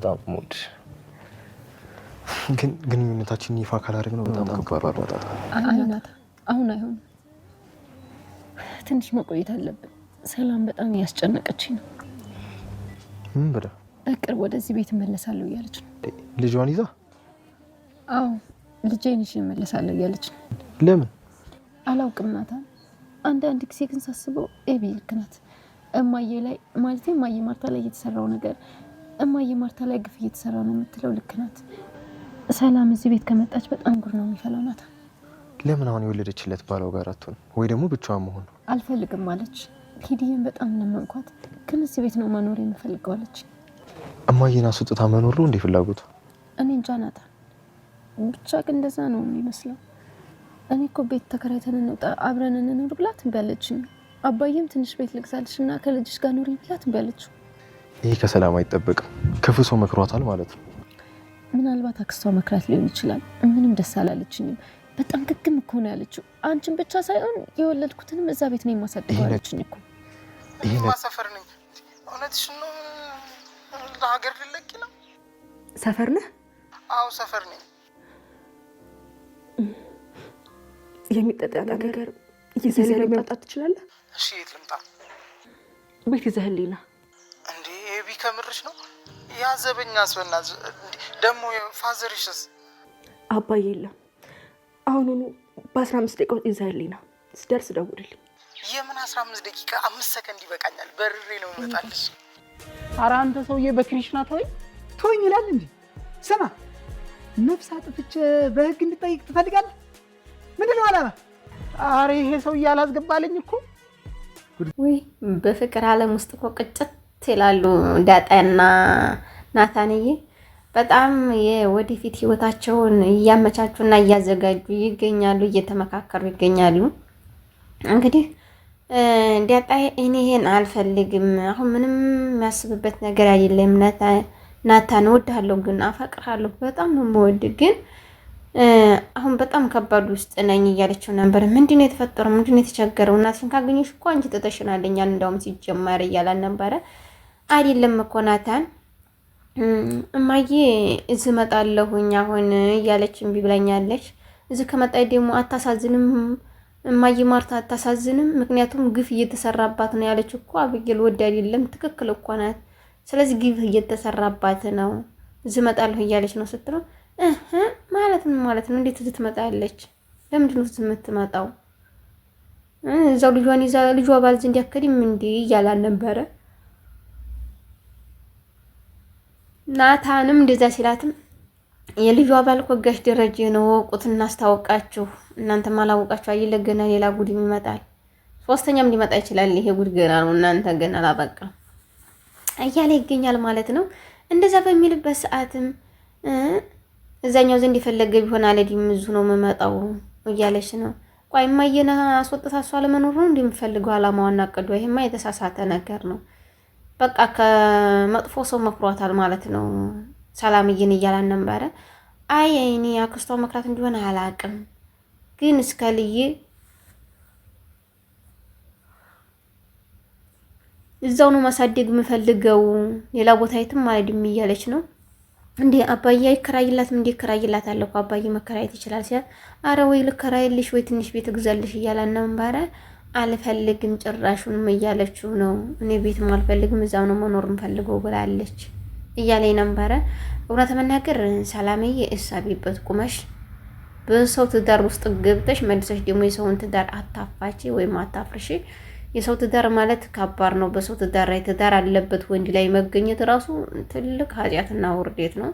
በጣም ሙድ ግን ግንኙነታችን ይፋ ካላደረግ ነው በጣም ከባድ ነው። አይናታ አሁን አይሆንም። ትንሽ መቆየት አለብን። ሰላም በጣም እያስጨነቀችኝ ነው። ምን ብላ? በቅርብ ወደዚህ ቤት እመለሳለሁ እያለች ነው። ልጇን ይዛ? አዎ ልጄን ይዤ እመለሳለሁ እያለች ነው። ለምን? አላውቅም ናታን። አንዳንድ ጊዜ ግን ሳስበው ኤቢ ልክ ናት። እማዬ ላይ ማለት እማዬ ማርታ ላይ እየተሰራው ነገር እማዬ ማርታ ላይ ግፍ እየተሰራ ነው የምትለው ልክ ናት። ሰላም እዚህ ቤት ከመጣች በጣም ጉር ነው የሚፈላው ናታን። ለምን አሁን የወለደችለት ባለው ጋር አትሆን ወይ ደግሞ ብቻዋን መሆን? አልፈልግም አለች። ሂዲዬን በጣም ለመንኳት፣ ግን እዚህ ቤት ነው መኖር የምፈልገው አለች። እማዬን አስወጥታ መኖር ነው እንዴ ፍላጎቱ? እኔ እንጃ ናታን፣ ብቻ ግን እንደዛ ነው የሚመስለው። እኔ እኮ ቤት ተከራይተን እንውጣ አብረን እንኑር ብላት እምቢ አለችኝ። አባዬም ትንሽ ቤት ልግዛልሽ እና ከልጅሽ ጋር ኑሪ ብላት እምቢ አለችው። ይሄ ከሰላም አይጠበቅም። ክፉ ሰው መክሯታል ማለት ነው። ምናልባት አክስቷ መክራት ሊሆን ይችላል። ምንም ደስ አላለችኝም። በጣም ግግም እኮ ነው ያለችው። አንቺን ብቻ ሳይሆን የወለድኩትንም እዛ ቤት ነው የማሳድገው አለችኝ እኮ። ይሄ ሰፈር ነኝ። እውነትሽ ነው? ለሀገር ልለቂ ነው? ሰፈር ነህ? አዎ ሰፈር ነኝ። የሚጠጣ ነገር ይዘህ መምጣት ትችላለህ? እሺ የት ልምጣ? ቤት ይዘህልኝ ና። እንዴ ኤቢ ከምርሽ ነው? ያዘበኛ አስበናት። ደግሞ ፋዘርሽስ? አባዬ የለም። አሁኑኑ በ15 ደቂቃ ውስጥ ይዘህልኝ ና። ስደርስ ደውልልኝ። የምን 15 ደቂቃ? 5 ሰከንድ ይበቃኛል። በርሬ ነው እመጣልሽ። ኧረ አንተ ሰውዬ በክሪሽና ተወኝ ይላል እንዴ? ስማ ነፍስ አጥፍቼ በህግ እንድጠይቅ ትፈልጋለህ? ምንድን ነው አላማ? ኧረ ይሄ ሰውዬ አላስገባለኝ እኮ። ወይ በፍቅር ዓለም ውስጥ እኮ ቅጭት ይላሉ ዳጣና ናታንዬ። በጣም የወደፊት ህይወታቸውን እያመቻቹና እያዘጋጁ ይገኛሉ፣ እየተመካከሩ ይገኛሉ። እንግዲህ ዳጣ እኔ ይሄን አልፈልግም፣ አሁን ምንም የሚያስብበት ነገር አይደለም። ናታን እወድሃለሁ፣ ግን አፈቅርሃለሁ፣ በጣም ነው የምወድ፣ ግን አሁን በጣም ከባድ ውስጥ ነኝ እያለችው ነበር። ምንድነው የተፈጠረው? ምንድነው የተቸገረው? እናትሽን ካገኘሽ እኮ አንቺ ተተሽናለኛል እንዳውም ሲጀመር እያላን ነበረ። አይደለም እኮ ናታን እማዬ እዚህ እመጣለሁኝ አሁን እያለች እምቢ ብላኛለች። እዚህ ከመጣች ደግሞ አታሳዝንም? እማዬ ማርታ አታሳዝንም? ምክንያቱም ግፍ እየተሰራባት ነው ያለች እኮ አብጌል። ወድ አይደለም ትክክል እኮ ናት። ስለዚህ ግፍ እየተሰራባት ነው እዚህ እመጣለሁ እያለች ነው ስትለው ማለት ነው። እንዴት እዚህ ትመጣለች? ለምንድን ነው እዚህ የምትመጣው? እዛው ልጇን ይዛ ልጇ ባል ዘንድ ያከድም እንዴ እያላን ነበረ። ናታንም እንደዛ ሲላትም የልጇ ባል እኮ ጋሽ ደረጀ ነው፣ ወቁት እናስታውቃችሁ፣ እናንተም አላወቃችሁ አይደለ? ገና ሌላ ጉድም ይመጣል፣ ሶስተኛም ሊመጣ ይችላል። ይሄ ጉድ ገና ነው፣ እናንተ ገና አላበቃም እያለ ይገኛል ማለት ነው። እንደዛ በሚልበት ሰዓትም እዛኛው ዘንድ የፈለገ ቢሆን አለዲም እዙ ነው የምመጣው እያለች ነው። ቆይ እማዬና አስወጥታ እሷ ለመኖር ነው እንደምፈልገው አላማዋና አቅዷ። ይሄማ የተሳሳተ ነገር ነው። በቃ ከመጥፎ ሰው መክሯታል ማለት ነው። ሰላምዬን እያላን ነበረ። አይ እኔ አክስቷ መክራት እንዲሆን አላቅም፣ ግን እስከልዬ እዛው ነው ማሳደግ የምፈልገው፣ ሌላ ቦታ የትም አልሄድም እያለች ነው። እንዴ አባዬ ይከራይላትም? እንዴ ይከራይላት አለ እኮ አባዬ መከራየት ይችላል ሲል፣ አረ ወይ ልከራይልሽ ወይ ትንሽ ቤት እግዛልሽ እያላን ነበረ። አልፈልግም ጭራሹንም እያለችው ነው። እኔ ቤትም አልፈልግም እዛው ነው መኖር የምፈልገው ብላለች እያለኝ ነበረ። እውነት መናገር ሰላምዬ እሳቢበት ቁመሽ በሰው ትዳር ውስጥ ገብተሽ መልሰሽ ደግሞ የሰውን ትዳር አታፋቺ ወይም አታፍርሺ። የሰው ትዳር ማለት ከባድ ነው። በሰው ትዳር ላይ ትዳር አለበት ወንድ ላይ መገኘት ራሱ ትልቅ ኃጢአትና ውርደት ነው።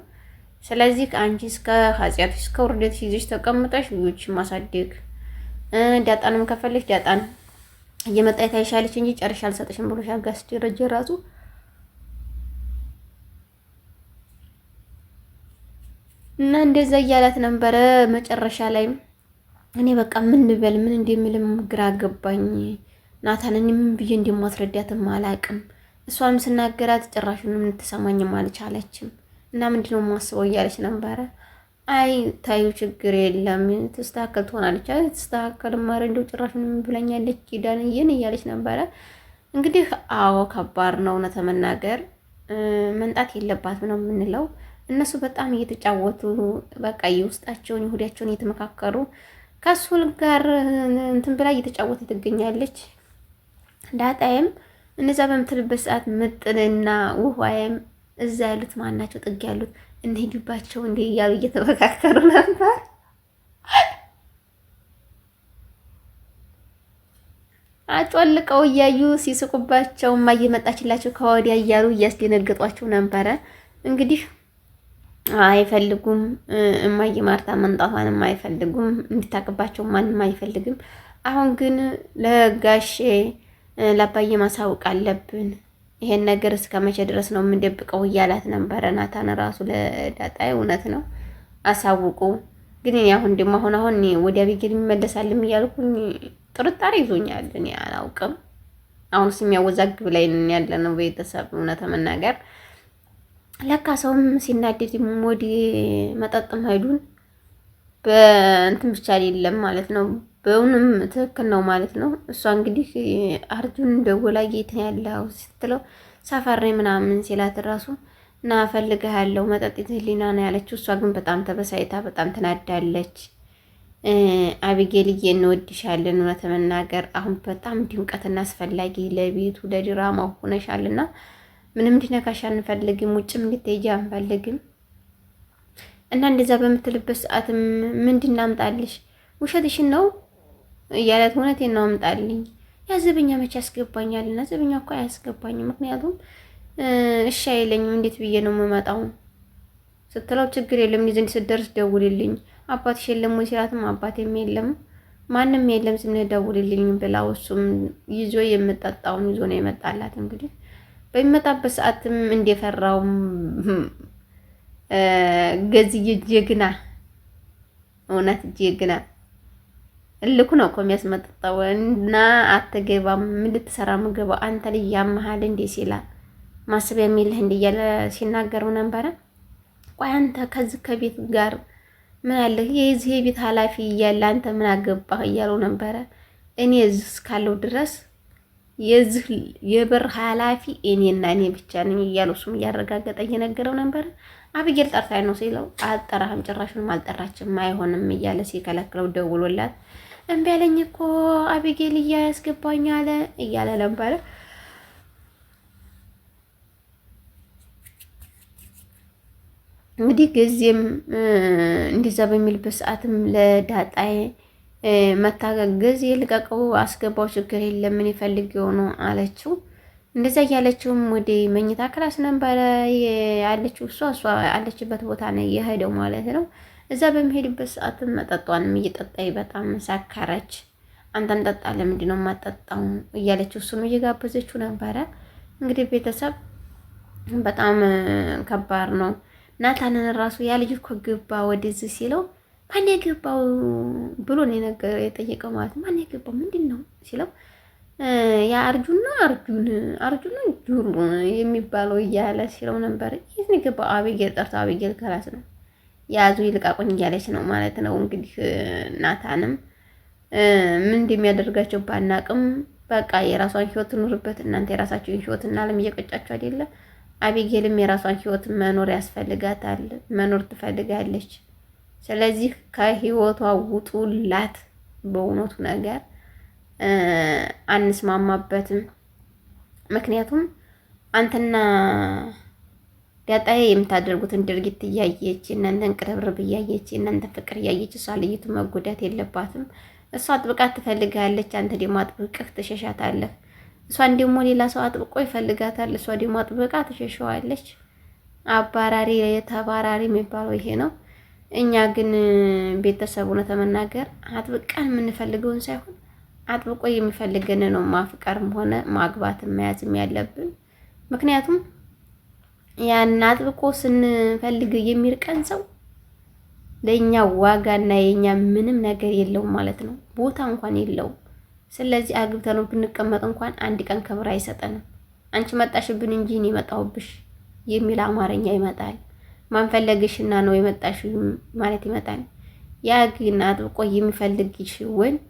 ስለዚህ አንቺ እስከ ኃጢአት እስከ ውርደት ይዘሽ ተቀምጠሽ ልጆች ማሳደግ ዳጣንም ከፈለሽ ዳጣን እየመጣች ታይሻለች እንጂ ጨርሻ አልሰጥሽም ብሎ ሻጋስ ደረጀ ራሱ እና እንደዛ እያላት ነበረ። መጨረሻ ላይ እኔ በቃ ምን ልበል ምን እንደምልም ግራ ገባኝ። ናታንን ምን ብዬ እንደማስረዳትም አላቅም። እሷንም ስናገራት ጭራሹንም ልትሰማኝም አልቻለችም። እና ምንድነው የማስበው እያለች ነበረ። አይ ታዩ ችግር የለም ተስተካከል ትሆናለች። አይ ተስተካከል ማረ እንደው ጭራሹንም ብላኛለች ኪዳንዬን እያለች ነበረ። እንግዲህ አዎ ከባድ ነው እውነት መናገር መንጣት የለባትም ነው የምንለው። እነሱ በጣም እየተጫወቱ በቃ የውስጣቸውን የሆዳቸውን እየተመካከሩ ከሱል ጋር እንትን ብላ እየተጫወተ ትገኛለች። ዳጣይም እነዛ በምትልበት ሰዓት ምጥንና ውህዋይም እዛ ያሉት ማናቸው ጥግ ያሉት እንሂድባቸው እንደ እያሉ እየተመካከሩ ነበር። አጮልቀው እያዩ ሲስቁባቸው እየመጣችላቸው ከወዲያ እያሉ እያስደነገጧቸው ነበረ። እንግዲህ አይፈልጉም። እማዬ ማርታ መንጣቷንም አይፈልጉም። እንድታቅባቸው ማንም አይፈልግም። አሁን ግን ለጋሼ ለአባዬ ማሳወቅ አለብን። ይሄን ነገር እስከ መቼ ድረስ ነው የምንደብቀው እያላት ነበረ ናታን ራሱ ለዳጣይ። እውነት ነው አሳውቁ። ግን እኔ አሁን ደግሞ አሁን ወዲያ ቤጌል ይመለሳልም እያልኩኝ ጥርጣሬ ይዞኛል። እኔ አላውቅም። አሁንስ የሚያወዛግብ ላይ ያለ ነው ቤተሰብ። እውነት መናገር ለካ ሰውም ሲናደድ ወዲ መጠጥም ሄዱን በእንትን ብቻ አይደለም ማለት ነው። በእውንም ትክክል ነው ማለት ነው። እሷ እንግዲህ አርጁን ደውላ ጌታ ያለው ስትለው ሰፈሬ ምናምን ሲላት ራሱ እና ፈልግሃለሁ መጠጥ ይዘህልኝና ነው ያለችው። እሷ ግን በጣም ተበሳይታ በጣም ተናዳለች። አቢጌልዬ እንወድሻለን። እውነት መናገር አሁን በጣም ድምቀትና አስፈላጊ ለቤቱ ለድራማው ሆነሻልና ምንም እንዲነካሽ አንፈልግም፣ ውጭም እንድትሄጂ አንፈልግም። እና እንደዛ በምትልበት ሰዓትም ምንድን እናምጣልሽ? ውሸትሽን ነው እያላት እውነቴን ነው አምጣልኝ። ያዘበኛ መቼ ያስገባኛል? እና ዘበኛ እኮ አያስገባኝም፣ ምክንያቱም እሺ አይለኝም። እንዴት ብዬ ነው የምመጣው ስትለው ችግር የለም እኔ ዘንድ ስትደርስ ደውልልኝ። አባትሽ የለም ወይ ሲላትም አባቴም የለም ማንም የለም ስንል ደውልልኝ ብላው እሱም ይዞ የምጠጣውን ይዞ ነው የመጣላት። እንግዲህ በሚመጣበት ሰዓትም እንደፈራው ገዝዬ ጀግና፣ እውነት ጀግና እልኩ ነው እኮ የሚያስመጥጠው። እና አትገባም ምን ልትሰራ ምገባው አንተ ልጅ ያመሃል እንዴ ሲላ ማሰቢያ የሚልህ እንዴ እያለ ሲናገረው ነበረ። ቆይ አንተ ከዚህ ከቤት ጋር ምን አለ የዚህ የቤት ኃላፊ እያለ አንተ ምን አገባህ እያለው ነበረ። እኔ እዚህ እስካለው ድረስ የዚህ የበር ኃላፊ እኔና እኔ ብቻ ነኝ እያለው እሱም እያረጋገጠ እየነገረው ነበረ። አብጌል ጠርታኝ ነው ሲለው አልጠራህም፣ ጭራሹንም አልጠራችም፣ አይሆንም እያለ ሲከለክለው ደውሎላት እምቢ አለኝ እኮ አብጌል እያያስገባኝ አለ እያለ ነበረ። እንግዲህ ጊዜም እንደዛ በሚልበት ሰዓትም ለዳጣይ መታገዝ ልቀቀው፣ አስገባው፣ ችግር የለም ምን ይፈልገው ነው አለችው። እንደዛ እያለችውም ወደ መኝታ ክላስ ነበረ ያለችው። እሷ አለችበት ቦታ ነው የሄደው ማለት ነው። እዛ በሚሄድበት ሰዓትም መጠጧንም እየጠጣይ በጣም ሳካረች። አንተም ጠጣ ለምንድን ነው የማጠጣው እያለችው እሱን እየጋበዘችው ነበረ። እንግዲህ ቤተሰብ በጣም ከባድ ነው። ናታንን ራሱ ያ ልጅ እኮ ገባ ወደዚህ ሲለው ማን የገባው ብሎ ነው የጠየቀው ማለት ነው። ማን የገባው ምንድን ነው ሲለው ያ አርጁን ጁሩ የሚባለው እያለ ሲለው ነበር። የት ነው የገባው? አቤጌል ጠርታ አቤጌል ከላስ ነው ያዙ ይልቃቁኝ እያለች ነው ማለት ነው። እንግዲህ ናታንም ምን እንደሚያደርጋቸው ባናቅም በቃ የራሷን ህይወት ትኑርበት፣ እናንተ የራሳችሁን ህይወት እና ዓለም እየቀጫችሁ አይደለ? አቤጌልም የራሷን ህይወት መኖር ያስፈልጋታል፣ መኖር ትፈልጋለች። ስለዚህ ከህይወቷ ውጡላት። በእውነቱ ነገር አንስማማበትም። ምክንያቱም አንተና ዳጣዬ የምታደርጉትን ድርጊት እያየች እናንተን ቅርብርብ እያየች እናንተን ፍቅር እያየች እሷ ልይቱ መጎዳት የለባትም። እሷ አጥብቃት ትፈልጋለች፣ አንተ ደግሞ አጥብቅህ ትሸሻታለህ። እሷን ደግሞ ሌላ ሰው አጥብቆ ይፈልጋታል፣ እሷ ደግሞ አጥብቃ ትሸሸዋለች። አባራሪ ተባራሪ የሚባለው ይሄ ነው። እኛ ግን ቤተሰቡን ተመናገር አጥብቀን የምንፈልገውን ሳይሆን አጥብቆ የሚፈልገን ነው ማፍቀርም ሆነ ማግባትም መያዝም ያለብን። ምክንያቱም ያን አጥብቆ ስንፈልግ የሚርቀን ሰው ለኛ ዋጋና የኛ ምንም ነገር የለውም ማለት ነው፣ ቦታ እንኳን የለውም። ስለዚህ አግብተነው ብንቀመጥ እንኳን አንድ ቀን ክብር አይሰጠንም። አንቺ መጣሽብን እንጂ እኔ መጣሁብሽ የሚል አማርኛ ይመጣል። ማንፈለግሽና ነው የመጣሽ ማለት ይመጣል። ያ ግን አጥብቆ የሚፈልግሽ ወንድ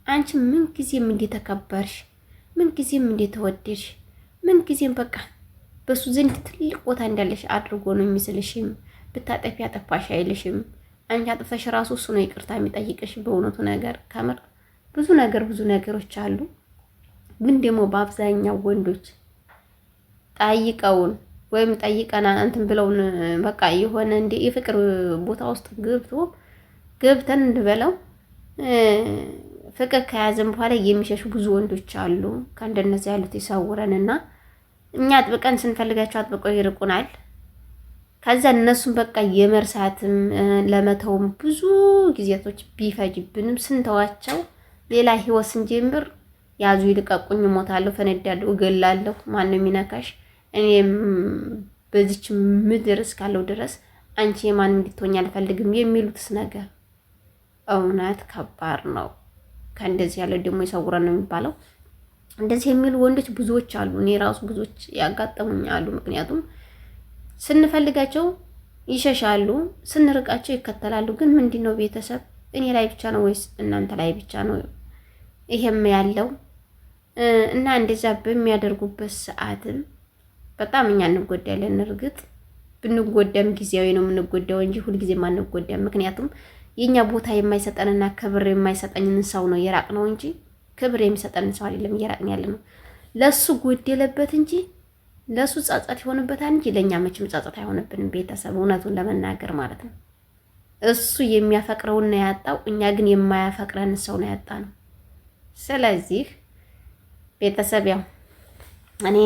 አንቺ ምን ጊዜም እንደተከበርሽ፣ ምን ጊዜም እንደተወደድሽ፣ ምን ጊዜም በቃ በሱ ዘንድ ትልቅ ቦታ እንዳለሽ አድርጎ ነው የሚስልሽም። ብታጠፊ አጠፋሽ አይልሽም። አንቺ አጥፍተሽ ራሱ እሱ ነው ይቅርታ የሚጠይቅሽ። በእውነቱ ነገር ከምር ብዙ ነገሮች አሉ። ግን ደግሞ በአብዛኛው ወንዶች ጠይቀውን ወይም ጠይቀና እንትን ብለውን በቃ የሆነ እንደ የፍቅር ቦታ ውስጥ ገብተን እንበለው ፍቅር ከያዘን በኋላ የሚሸሹ ብዙ ወንዶች አሉ። ከእንደነዚህ ያሉት ይሰውረንና እኛ አጥብቀን ስንፈልጋቸው አጥብቀው ይርቁናል። ከዛ እነሱን በቃ የመርሳትም ለመተውም ብዙ ጊዜያቶች ቢፈጅብንም ስንተዋቸው ሌላ ህይወት ስንጀምር ያዙ ይልቀቁኝ፣ እሞታለሁ፣ ፈነዳለሁ፣ እገላለሁ፣ ማንም የሚነካሽ እኔም በዚች ምድር እስካለው ድረስ አንቺ የማንም እንድትሆኝ አልፈልግም የሚሉትስ ነገር እውነት ከባድ ነው። ከእንደዚህ ያለ ደግሞ ይሰውረን ነው የሚባለው። እንደዚህ የሚሉ ወንዶች ብዙዎች አሉ። እኔ ራሱ ብዙዎች ያጋጠሙኛሉ። ምክንያቱም ስንፈልጋቸው ይሸሻሉ፣ ስንርቃቸው ይከተላሉ። ግን ምንድነው ቤተሰብ እኔ ላይ ብቻ ነው ወይስ እናንተ ላይ ብቻ ነው ይሄም ያለው? እና እንደዛ በሚያደርጉበት ሰዓትም በጣም እኛ እንጎዳለን። እርግጥ ብንጎዳም ጊዜያዊ ነው የምንጎዳው እንጂ ሁልጊዜም አንጎዳም። ምክንያቱም የኛ ቦታ የማይሰጠንና ክብር የማይሰጠንን ሰው ነው የራቅ ነው እንጂ ክብር የሚሰጠንን ሰው አይደለም እየራቅን ያለ ነው። ለሱ ጎደለበት እንጂ ለሱ ጻጻት ይሆንበታል እንጂ ለኛ መቼም ጻጻት አይሆንብንም። ቤተሰብ እውነቱን ለመናገር ማለት ነው። እሱ የሚያፈቅረውን ነው ያጣው፣ እኛ ግን የማያፈቅረን ሰው ነው ያጣነው። ስለዚህ ቤተሰብ ያው እኔ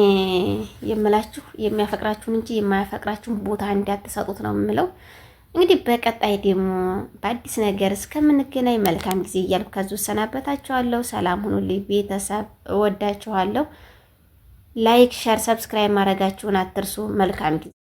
የምላችሁ የሚያፈቅራችሁን እንጂ የማያፈቅራችሁን ቦታ እንዳትሰጡት ነው የምለው። እንግዲህ በቀጣይ ደግሞ በአዲስ ነገር እስከምንገናኝ መልካም ጊዜ እያልኩ ከዚህ ሰናበታችኋለሁ። ሰላም ሁኑልኝ ቤተሰብ፣ እወዳችኋለሁ። ላይክ፣ ሼር፣ ሰብስክራይብ ማድረጋችሁን አትርሱ። መልካም ጊዜ